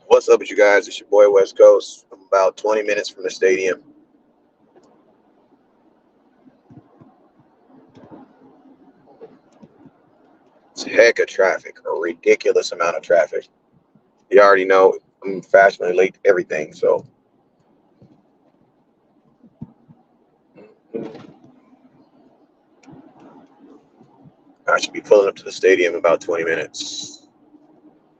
What's up with you guys? It's your boy West Coast. I'm about 20 minutes from the stadium. It's a heck of traffic, a ridiculous amount of traffic. You already know I'm fashionably late to everything, so I should be pulling up to the stadium in about 20 minutes.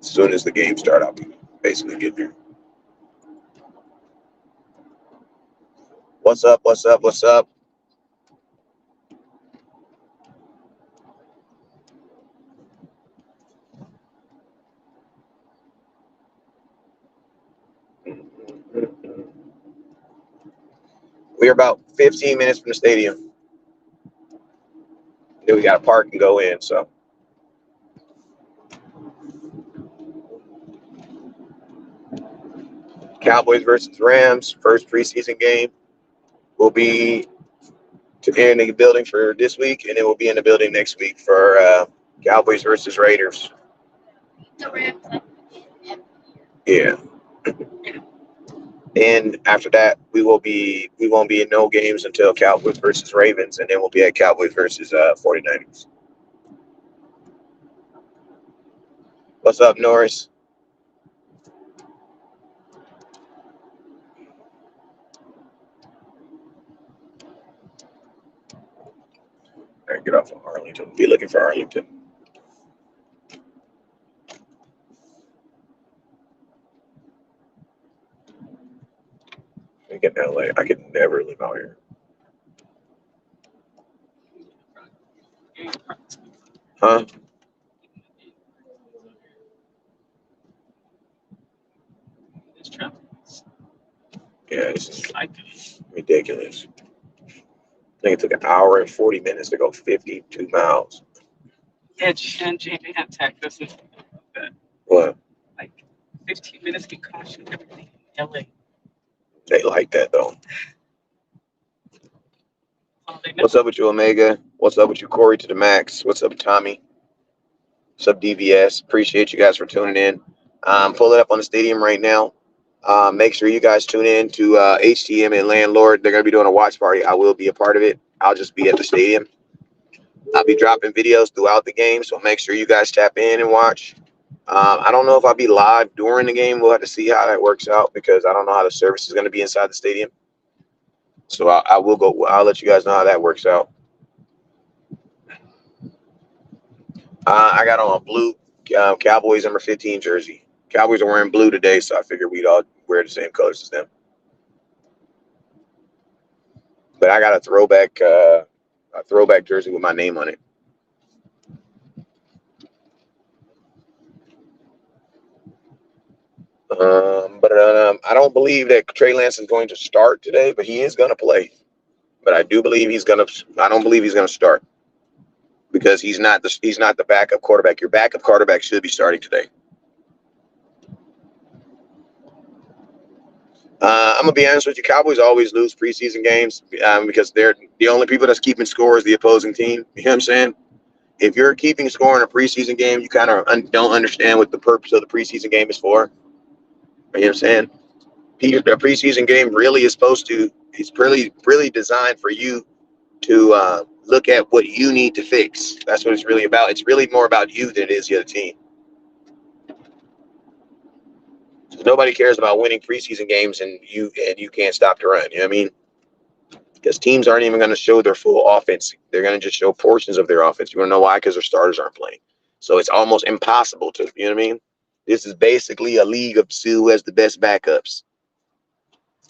As soon as the game starts, I'll be basically get there. What's up? What's up? What's up? We're about 15 minutes from the stadium. Then we got to park and go in, so. Cowboys versus Rams, first preseason game. Will be in the building for this week, and then we'll be in the building next week for Cowboys versus Raiders. Yeah. And after that, we won't be in no games until Cowboys versus Ravens, and then we'll be at Cowboys versus 49ers. What's up, Norris? All right, get off of Arlington. Be looking for Arlington. I get in LA. I could never live out here. Huh? Yeah, this is ridiculous. I think it took an hour and 40 minutes to go 52 miles. Yeah, Jamie had Texas. What? Like 15 minutes can cost you everything in LA. They like that, though. What's up with you, Omega? What's up with you, Corey to the max? What's up, Tommy? What's up, DVS? Appreciate you guys for tuning in. I'm pulling up on the stadium right now. Make sure you guys tune in to HTM and Landlord. They're going to be doing a watch party. I will be a part of it. I'll just be at the stadium. I'll be dropping videos throughout the game, so make sure you guys tap in and watch. I don't know if I'll be live during the game. We'll have to see how that works out because I don't know how the service is going to be inside the stadium. So I will go. I'll let you guys know how that works out. I got on a blue Cowboys number 15 jersey. Cowboys are wearing blue today, so I figured we'd all wear the same colors as them. But I got a throwback jersey with my name on it. But I don't believe that Trey Lance is going to start today, but he is going to play. But I do believe he's going to. I don't believe he's going to start because he's not the backup quarterback. Your backup quarterback should be starting today. I'm gonna be honest with you. Cowboys always lose preseason games because they're the only people that's keeping score is the opposing team. You know what I'm saying? If you're keeping score in a preseason game, you kind of don't understand what the purpose of the preseason game is for. You know what I'm saying? A preseason game really is supposed to. It's really designed for you to look at what you need to fix. That's what it's really about. It's really more about you than it is the other team. Nobody cares about winning preseason games and you can't stop the run. You know what I mean? Because teams aren't even going to show their full offense. They're going to just show portions of their offense. You want to know why? Because their starters aren't playing. So it's almost impossible to, you know what I mean? This is basically a league of who has the best backups.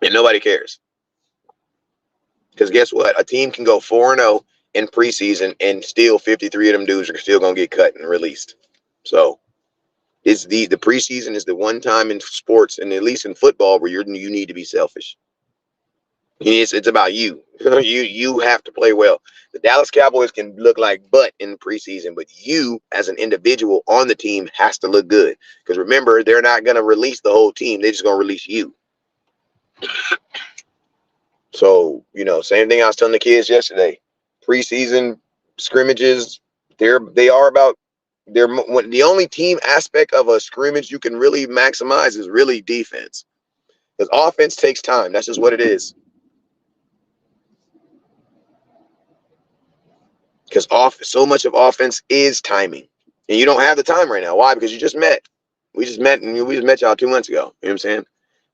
And nobody cares. Because guess what? A team can go 4-0 in preseason and still 53 of them dudes are still going to get cut and released. So it's the preseason is the one time in sports and at least in football where you need to be selfish. It's about you. You have to play well. The Dallas Cowboys can look like butt in the preseason, but you as an individual on the team has to look good. Because remember, they're not going to release the whole team. They're just going to release you. So, same thing I was telling the kids yesterday. Preseason scrimmages, they are about The only team aspect of a scrimmage you can really maximize is really defense. Because offense takes time. That's just what it is. Because so much of offense is timing. And you don't have the time right now. Why? Because you just met. We just met y'all 2 months ago. You know what I'm saying?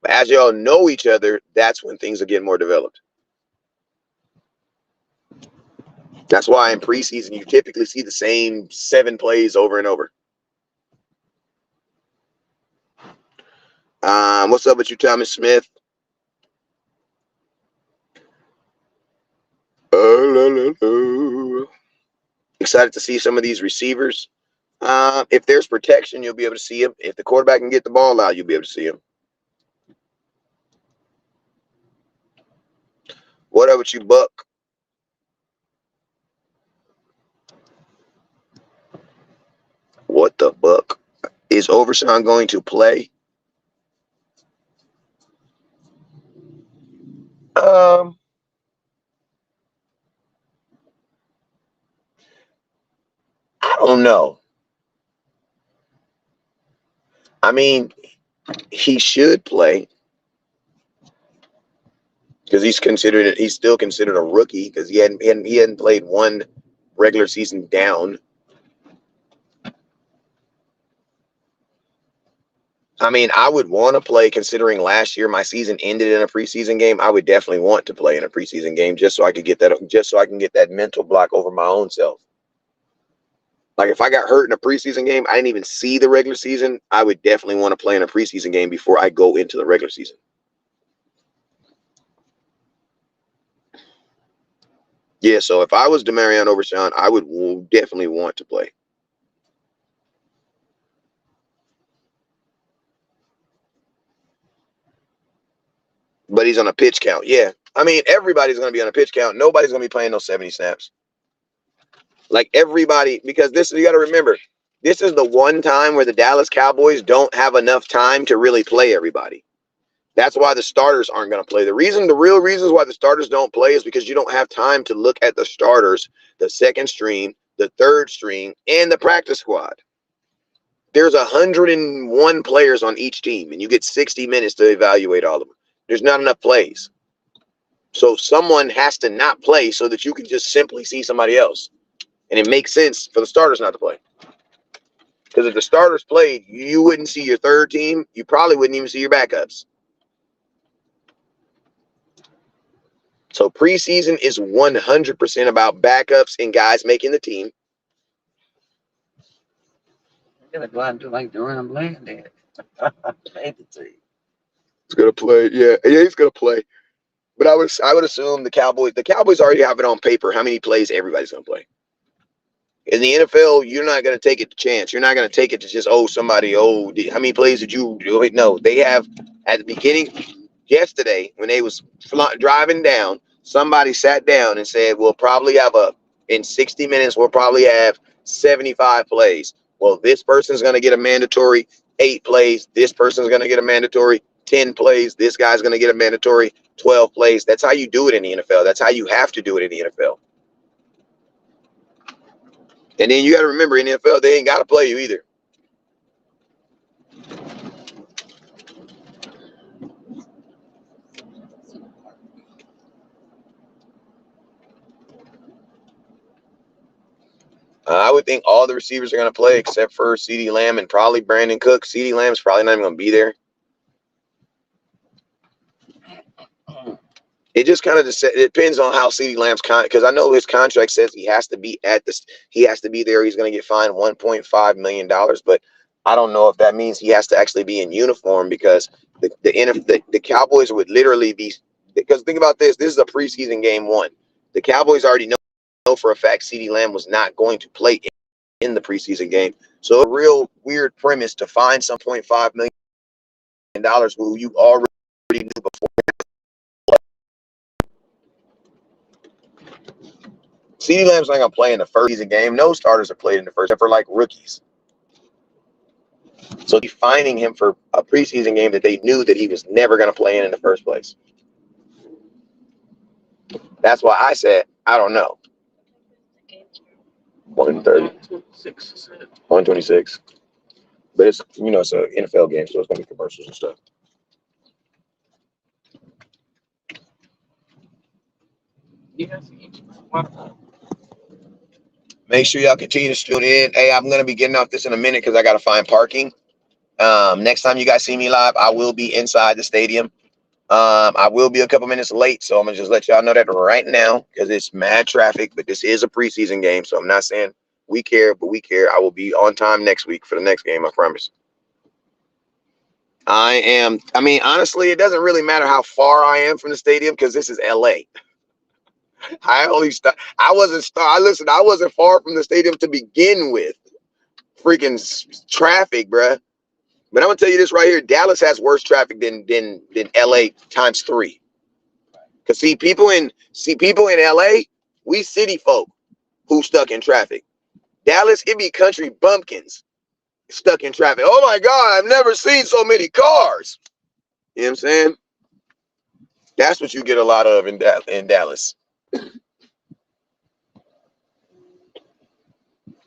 But as y'all know each other, that's when things are getting more developed. That's why in preseason you typically see the same 7 plays over and over. What's up with you, Thomas Smith? Excited to see some of these receivers. If there's protection, you'll be able to see him. If the quarterback can get the ball out, you'll be able to see him. What up with you, Buck? What the Buck? Is Overshawn going to play? I don't know. I mean, he should play because he's still considered a rookie because he hadn't played one regular season down. I mean, I would want to play considering last year my season ended in a preseason game. I would definitely want to play in a preseason game just so I can get that mental block over my own self. Like if I got hurt in a preseason game, I didn't even see the regular season, I would definitely want to play in a preseason game before I go into the regular season. Yeah, so if I was Demarion Overshawn, I would definitely want to play. But he's on a pitch count. Yeah. I mean, everybody's going to be on a pitch count. Nobody's going to be playing those 70 snaps. Like everybody, because you got to remember, this is the one time where the Dallas Cowboys don't have enough time to really play everybody. That's why the starters aren't going to play. The real reasons why the starters don't play is because you don't have time to look at the starters, the second string, the third string, and the practice squad. There's 101 players on each team, and you get 60 minutes to evaluate all of them. There's not enough plays. So someone has to not play so that you can just simply see somebody else. And it makes sense for the starters not to play. Because if the starters played, you wouldn't see your third team. You probably wouldn't even see your backups. So preseason is 100% about backups and guys making the team. They're gonna go out and do like Durham Land did. Made the team. He's gonna play. Yeah, he's gonna play. But I would assume the Cowboys already have it on paper how many plays everybody's gonna play. In the NFL, you're not going to take it to chance. You're not going to take it to just, how many plays did you do? No, they have at the beginning yesterday when they was driving down, somebody sat down and said, in 60 minutes, we'll probably have 75 plays. Well, this person's going to get a mandatory 8 plays. This person's going to get a mandatory 10 plays. This guy's going to get a mandatory 12 plays. That's how you do it in the NFL. That's how you have to do it in the NFL. And then you got to remember, in the NFL, they ain't got to play you either. I would think all the receivers are going to play except for CeeDee Lamb and probably Brandon Cook. CeeDee Lamb's probably not even going to be there. It just kind of it depends on how CeeDee Lamb's because I know his contract says he has to be he has to be there. He's going to get fined $1.5 million, but I don't know if that means he has to actually be in uniform because the Cowboys would literally be, because think about this. This is a preseason game 1. The Cowboys already know for a fact CeeDee Lamb was not going to play in the preseason game. So a real weird premise to find some $0.5 million who you already knew before. CeeDee Lamb's not going to play in the first season game. No starters are played in the first, except for like rookies. So he's fining him for a preseason game that they knew that he was never going to play in the first place. That's why I said, I don't know. 130. 126. But it's it's an NFL game, so it's gonna be commercials and stuff. Make sure y'all continue to tune in. Hey, I'm gonna be getting off this in a minute because I gotta find parking. Next time you guys see me live, I will be inside the stadium. I will be a couple minutes late, so I'm gonna just let y'all know that right now because it's mad traffic. But this is a preseason game, so I'm not saying we care, but we care. I will be on time next week for the next game, I promise. I mean, honestly, it doesn't really matter how far I am from the stadium because this is LA. I wasn't far from the stadium to begin with. Freaking traffic, bruh. But I'm gonna tell you this right here: Dallas has worse traffic than LA times 3. Cause people in LA, we city folk who stuck in traffic. Dallas, it be country bumpkins stuck in traffic. Oh my God, I've never seen so many cars. You know what I'm saying? That's what you get a lot of in Dallas.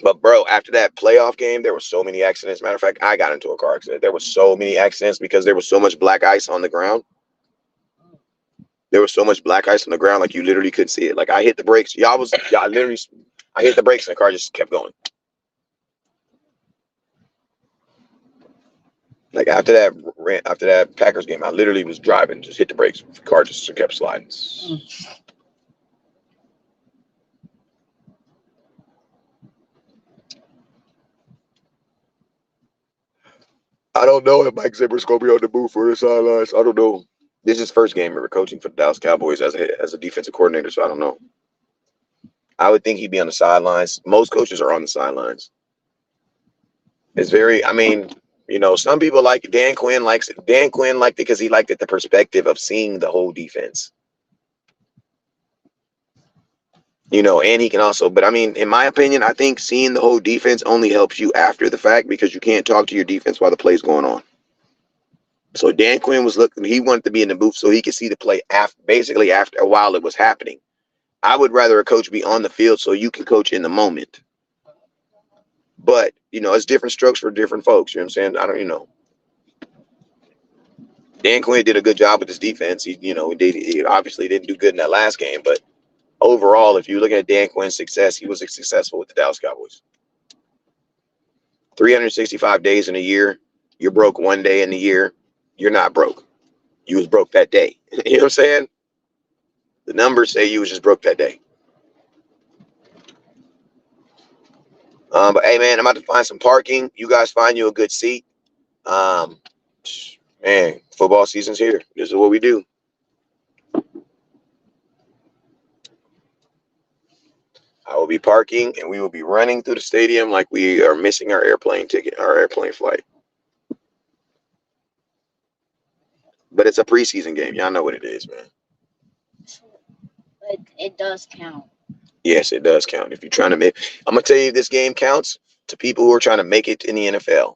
But bro, after that playoff game, there were so many accidents. Matter of fact, I got into a car accident. There were so many accidents because there was so much black ice on the ground. There was so much black ice on the ground, like you literally couldn't see it. Like I hit the brakes. I hit the brakes and the car just kept going. Like after that Packers game, I literally was driving, just hit the brakes. The car just kept sliding. I don't know if Mike Zimmer's gonna be on the booth for the sidelines. I don't know. This is his first game ever coaching for the Dallas Cowboys as a defensive coordinator, so I don't know. I would think he'd be on the sidelines. Most coaches are on the sidelines. It's very, I mean, some people like it. Dan Quinn likes it. Dan Quinn liked it because he liked it the perspective of seeing the whole defense. And he can also, but I mean, in my opinion, I think seeing the whole defense only helps you after the fact because you can't talk to your defense while the play's going on. So Dan Quinn was looking, he wanted to be in the booth so he could see the play basically after a while it was happening. I would rather a coach be on the field so you can coach in the moment. But, it's different strokes for different folks. You know what I'm saying? I don't. Dan Quinn did a good job with his defense. He obviously didn't do good in that last game, but overall, if you look at Dan Quinn's success, he was successful with the Dallas Cowboys. 365 days in a year, you're broke one day in the year, you're not broke. You was broke that day. You know what I'm saying? The numbers say you was just broke that day. But hey, man, I'm about to find some parking. You guys find you a good seat. Man, football season's here. This is what we do. I will be parking, and we will be running through the stadium like we are missing our airplane flight. But it's a preseason game. Y'all know what it is, man. But it does count. Yes, it does count. If you're trying to make, I'm gonna tell you, this game counts to people who are trying to make it in the NFL,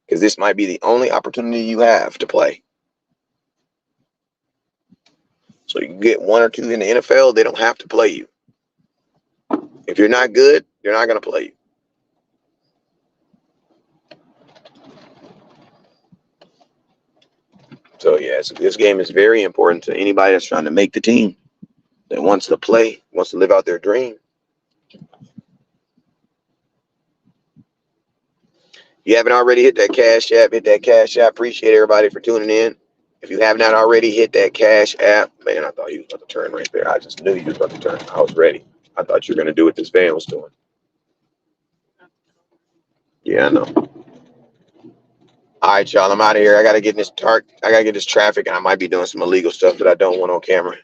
because this might be the only opportunity you have to play. So you can get 1 or 2 in the NFL. They don't have to play you. If you're not good, they're not gonna play you. So yeah, this game is very important to anybody that's trying to make the team, that wants to play, wants to live out their dream. If you haven't already, hit that Cash App. Hit that Cash App. Appreciate everybody for tuning in. If you have not already, hit that Cash App. Man, I thought you was about to turn right there. I just knew you was about to turn. I was ready. I thought you were going to do what this van was doing. Yeah, I know. All right, y'all. I'm out of here. I got to get in this traffic, and I might be doing some illegal stuff that I don't want on camera.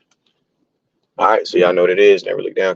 All right, so y'all know what it is. Never look down.